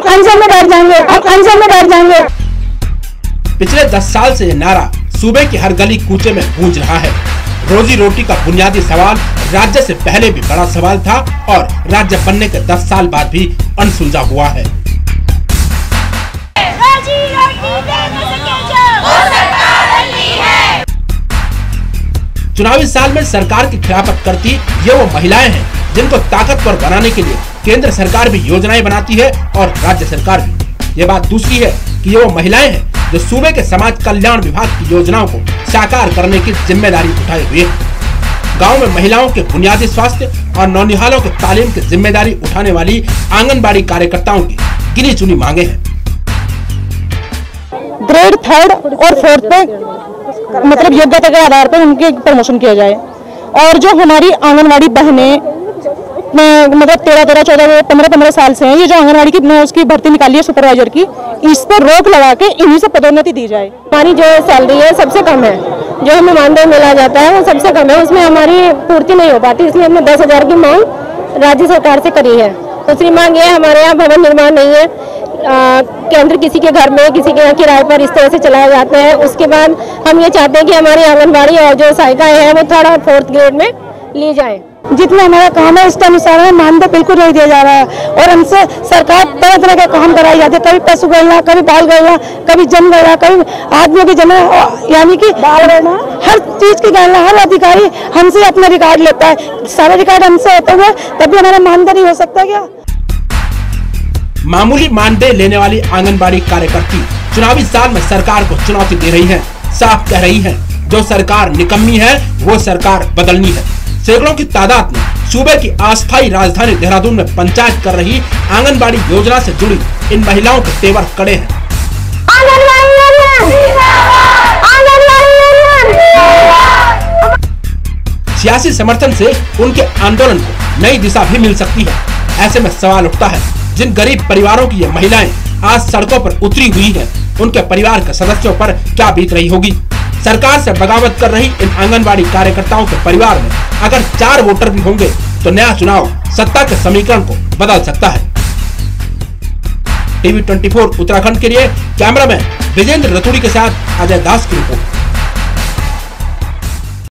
अनशन में बैठ जाएंगे, हम अनशन में बैठ जाएंगे। पिछले 10 साल से यह नारा सूबे की हर गली कूचे में गूंज रहा है। रोजी रोटी का बुनियादी सवाल राज्य से पहले भी बड़ा सवाल था और राज्य बनने के 10 साल बाद भी अनसुलझा हुआ है। चुनावी साल में सरकार की खिलाफत करती ये वो महिलाएं हैं जिनको ताकतवर बनाने के लिए केंद्र सरकार भी योजनाएं बनाती है और राज्य सरकार भी। ये बात दूसरी है कि ये वो महिलाएं हैं जो सूबे के समाज कल्याण विभाग की योजनाओं को साकार करने की जिम्मेदारी उठाए हुए हैं। गांव में महिलाओं के बुनियादी स्वास्थ्य और नौनिहालों के तालीम की जिम्मेदारी उठाने वाली आंगनबाड़ी कार्यकर्ताओं की गिनी चुनी मांगे हैं। ग्रेड 3 और 4 पे मतलब योग्यता के आधार पर उनके प्रमोशन किया जाए और जो हमारी आंगनवाड़ी बहनें मतलब 13, 14, 15 साल से हैं, ये जो आंगनवाड़ी की उसकी भर्ती निकाली है सुपरवाइजर की, इस पर रोक लगा के इन्हीं से पदोन्नति दी जाए। हमारी जो सैलरी है सबसे कम है, जो हमें मानदेय मिला जाता है वो सबसे कम है, उसमें हमारी पूर्ति नहीं हो पाती, इसलिए हमने 10,000 की मांग राज्य सरकार से करी है। दूसरी मांग ये हमारे यहाँ भवन निर्माण नहीं है, केंद्र किसी के घर में किसी के यहाँ किराए पर इस तरह से चलाए जाते हैं। उसके बाद हम ये चाहते हैं कि हमारी आंगनबाड़ी और जो सहायिकाएं हैं वो 3rd और 4th ग्रेड में ली जाए। जितना हमारा काम है उसके अनुसार हमें मानदेय बिल्कुल नहीं दिया जा रहा है और हमसे सरकार तरह तरह के काम कराई जाती है, कभी पशु गणना, कभी बाल गणना, कभी जनगणना, कभी आदमियों की जनगणना, यानी कि बाल गणना, हर चीज की गणना हर अधिकारी हमसे अपना रिकॉर्ड लेता है। सारे रिकॉर्ड हमसे होते हुए तभी हमारा मानदेय नहीं हो सकता क्या? मामूली मानदेय लेने वाली आंगनबाड़ी कार्यकर्ती चुनावी साल में सरकार को चुनौती दे रही है। साफ कह रही है जो सरकार निकम्मी है वो सरकार बदलनी है। सैकड़ों की तादाद में सूबे की अस्थायी राजधानी देहरादून में पंचायत कर रही आंगनबाड़ी योजना से जुड़ी इन महिलाओं के तेवर कड़े हैं। सियासी समर्थन से उनके आंदोलन को नई दिशा भी मिल सकती है। ऐसे में सवाल उठता है जिन गरीब परिवारों की ये महिलाएं आज सड़कों पर उतरी हुई हैं, उनके परिवार के सदस्यों पर क्या बीत रही होगी। सरकार से बगावत कर रही इन आंगनबाड़ी कार्यकर्ताओं के परिवार में अगर 4 वोटर भी होंगे तो नया चुनाव सत्ता के समीकरण को बदल सकता है। टीवी 24 उत्तराखंड के लिए कैमरामैन विजेंद्र रतूड़ी के साथ अजय दास की रिपोर्ट।